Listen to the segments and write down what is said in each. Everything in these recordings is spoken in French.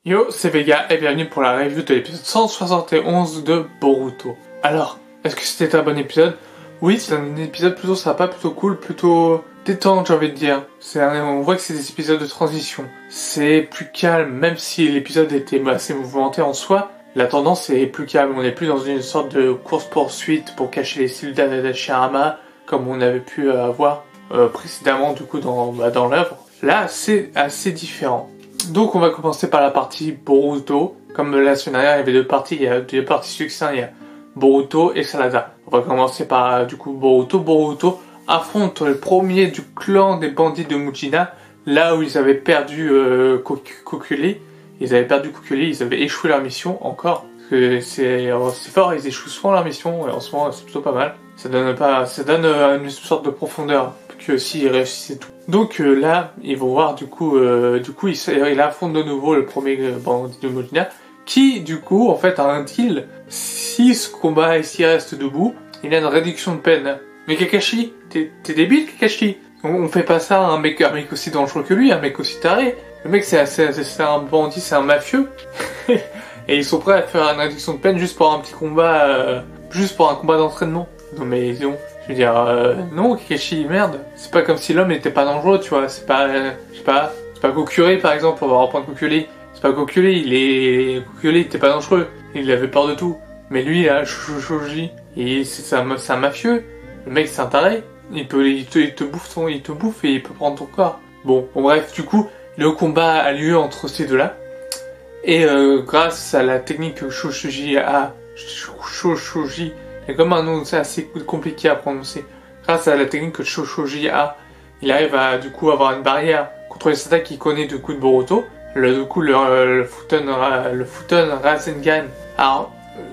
Yo, c'est Vega et bienvenue pour la review de l'épisode 171 de Boruto. Alors, est-ce que c'était un bon épisode? Oui, c'est un épisode plutôt sympa, plutôt cool, plutôt détente, j'ai envie de dire. On voit que c'est des épisodes de transition. C'est plus calme, même si l'épisode était assez mouvementé en soi. La tendance est plus calme, on n'est plus dans une sorte de course-poursuite pour cacher les cils d'Ashirama, comme on avait pu avoir précédemment du coup dans l'œuvre. Là, c'est assez différent. Donc on va commencer par la partie Boruto. Comme la semaine dernière il y avait deux parties, il y a deux parties succinctes, il y a Boruto et Sarada. On va commencer par du coup Boruto. Boruto affronte le premier du clan des bandits de Mujina, là où ils avaient perdu Kokuli. Ils avaient perdu Kokuli, ils avaient échoué leur mission encore. C'est fort, ils échouent souvent leur mission et en ce moment c'est plutôt pas mal. Ça donne une sorte de profondeur que s'ils réussissaient tout. Donc là, ils vont voir du coup il affronte de nouveau le premier bandit de Mujina, qui du coup en fait a un deal. Si ce combat et s'il reste debout, il a une réduction de peine. Mais Kakashi, t'es débile Kakashi. On fait pas ça à un mec aussi dangereux que lui, un mec aussi taré. Le mec c'est un bandit, c'est un mafieux. Et ils sont prêts à faire une réduction de peine juste pour un petit combat, juste pour un combat d'entraînement. Non mais disons, je veux dire, non Kakashi, merde. C'est pas comme si l'homme était pas dangereux, tu vois. C'est pas, je sais pas, c'est pas Kokuri par exemple, on va reprendre Kokuri. C'est pas Kokuri, Kokuri était pas dangereux. Il avait peur de tout. Mais lui là, Shoji, c'est un mafieux. Le mec c'est un taré. Il te bouffe et il peut prendre ton corps. Bon, bref, du coup, le combat a lieu entre ces deux-là. Et grâce à la technique que Shoji a, c'est comme un nom assez compliqué à prononcer. Grâce à la technique que Shoji a, il arrive à du coup avoir une barrière contre les attaques qu'il connaît du coup de Boruto. Le Futon Rasengan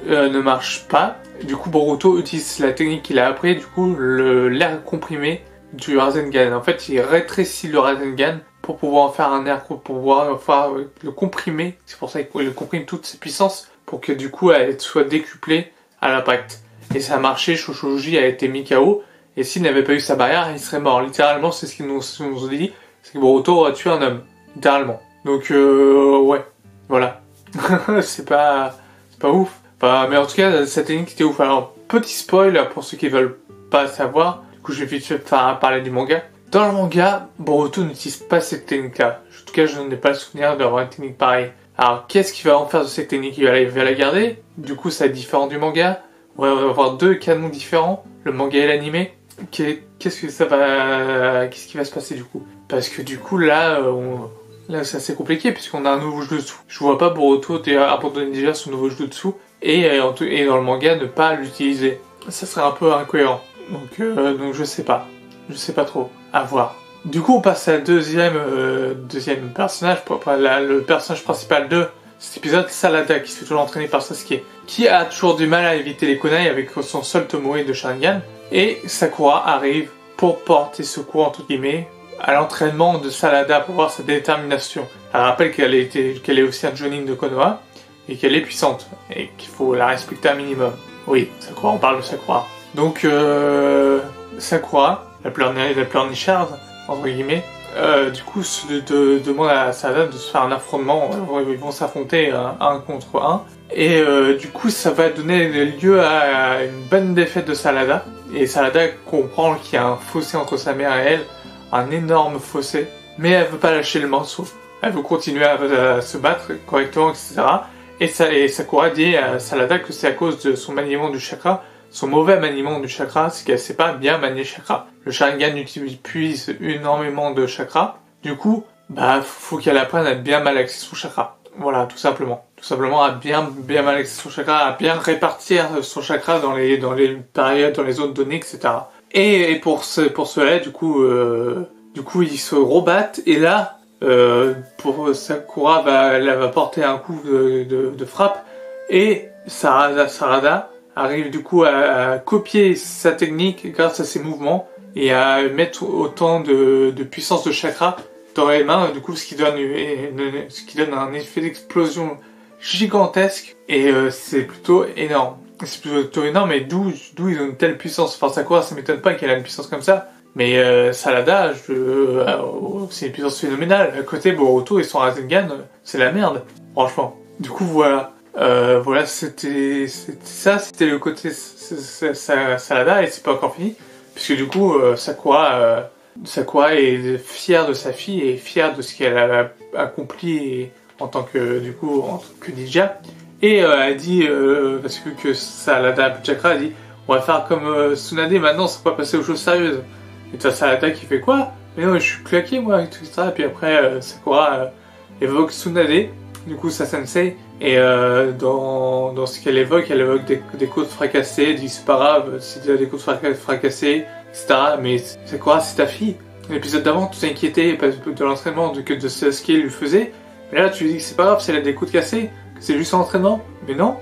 ne marche pas. Du coup Boruto utilise la technique qu'il a appris, du coup l'air comprimé du Rasengan. En fait il rétrécit le Rasengan pour pouvoir en faire un air, pour pouvoir le comprimer. C'est pour ça qu'il comprime toutes ses puissances pour que du coup elle soit décuplée à l'impact. Et ça a marché, Shoji a été mis KO. Et s'il n'avait pas eu sa barrière, il serait mort. Littéralement, c'est ce qu'ils nous ont dit. C'est que Boruto aurait tué un homme. Littéralement. Donc, ouais. Voilà. c'est pas ouf. Enfin, mais en tout cas, cette technique était ouf. Alors, petit spoil pour ceux qui veulent pas savoir. Du coup, je vais vite fait parler du manga. Dans le manga, Boruto n'utilise pas cette technique-là. En tout cas, je n'ai pas le souvenir d'avoir une technique pareille. Alors, qu'est-ce qu'il va en faire de cette technique? Il va la garder. Du coup, ça est différent du manga. On va avoir deux canons différents, le manga et l'animé. Qu'est-ce qui va se passer du coup? Parce que du coup là c'est assez compliqué puisqu'on a un nouveau jutsu. Je vois pas Boruto abandonner déjà son nouveau jutsu et dans le manga ne pas l'utiliser. Ça serait un peu incohérent. Donc je sais pas trop. À voir. Du coup on passe à la deuxième personnage, le personnage principal de cet épisode, Sarada, qui se fait toujours entraîner par Sasuke, qui a toujours du mal à éviter les kunai avec son seul Tomoe de Sharingan, et Sakura arrive pour porter secours entre guillemets à l'entraînement de Sarada pour voir sa détermination. Elle rappelle qu'elle est aussi un Jonin de Konoha, et qu'elle est puissante, et qu'il faut la respecter un minimum. Oui, Sakura, on parle de Sakura. Donc, Sakura, la pleurnicharde, entre guillemets, du coup demande à Sarada de se faire un affrontement. Ils vont s'affronter un contre un et du coup ça va donner lieu à une bonne défaite de Sarada, et Sarada comprend qu'il y a un fossé entre sa mère et elle, un énorme fossé, mais elle veut pas lâcher le morceau, elle veut continuer à se battre correctement, etc. Et Sakura dit à Sarada que c'est à cause de son maniement du chakra, son mauvais maniement du chakra, c'est qu'elle sait pas bien manier le chakra. Le Sharingan puise énormément de chakra. Du coup, faut qu'elle apprenne à bien malaxer son chakra. Voilà, tout simplement. Tout simplement à bien malaxer son chakra, à bien répartir son chakra dans les périodes, dans les zones données, etc. Et pour cela, du coup, ils se rebattent. Et là, pour Sakura, elle va porter un coup de frappe. Et Sarada arrive du coup à copier sa technique grâce à ses mouvements et à mettre autant de puissance de chakra dans les mains, du coup ce qui donne un effet d'explosion gigantesque, et c'est plutôt énorme. Et d'où ils ont une telle puissance? Enfin Sakura, ça m'étonne pas qu'elle ait une puissance comme ça, mais Sarada, c'est une puissance phénoménale. À côté Boruto et son Rasengan, c'est la merde. franchement. Du coup, voilà. Voilà, c'était ça, c'était le côté Salada, et c'est pas encore fini, puisque du coup, Sakura est fière de sa fille et fière de ce qu'elle a accompli en tant que, du coup, en tant que ninja. Et elle dit, parce que Salada Chakra a dit, on va faire comme Tsunade maintenant, ça va pas passer aux choses sérieuses. Et t'as Salada qui fait quoi? Mais non, je suis claqué moi, et tout ça. Et puis après, Sakura évoque Tsunade, du coup sa sensei, et dans ce qu'elle évoque des côtes fracassées, elle dit c'est pas grave si tu as des côtes fracassées, etc. Mais Sakura, c'est ta fille. L'épisode d'avant, tu t'inquiétais de l'entraînement de ce qu'elle lui faisait. Mais là, tu dis que c'est pas grave si elle a des côtes cassées, que c'est juste un entraînement. Mais non,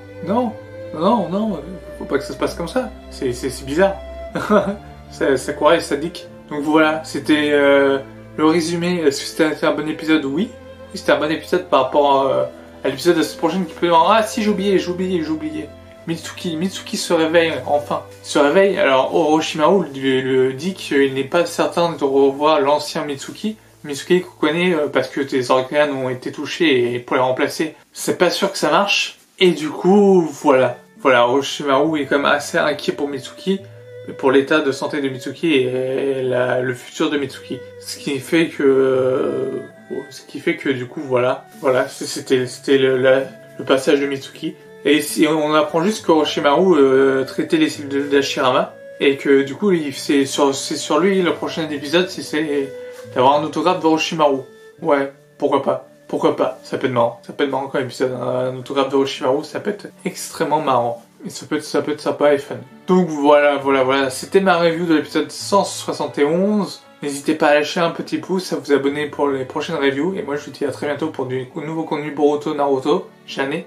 faut pas que ça se passe comme ça. C'est bizarre. Sakura est sadique. Donc voilà, c'était le résumé. Est-ce que c'était un bon épisode? Oui. C'était un bon épisode par rapport à l'épisode de la semaine prochaine qui peut dire ah si j'ai oublié. Mitsuki se réveille enfin. Il se réveille, alors Orochimaru le dit qu'il n'est pas certain de revoir l'ancien Mitsuki. Mitsuki qu'on connaît parce que tes organes ont été touchés et pour les remplacer, c'est pas sûr que ça marche. Et du coup, voilà. Voilà, Orochimaru est quand même assez inquiet pour Mitsuki, pour l'état de santé de Mitsuki et le futur de Mitsuki. Ce qui fait que du coup, voilà, c'était le passage de Mitsuki. Et si on apprend juste qu'Orochimaru traitait les cellules d'Hashirama, et que du coup, c'est sur lui le prochain épisode, c'est d'avoir un autographe d'Orochimaru. Ouais, pourquoi pas. Pourquoi pas, ça peut être marrant. Ça peut être marrant comme épisode. Un autographe d'Orochimaru, ça peut être extrêmement marrant. Et ça peut être sympa et fun. Donc voilà. C'était ma review de l'épisode 171. N'hésitez pas à lâcher un petit pouce, à vous abonner pour les prochaines reviews. Et moi, je vous dis à très bientôt pour du nouveau contenu Boruto Naruto. J'en ai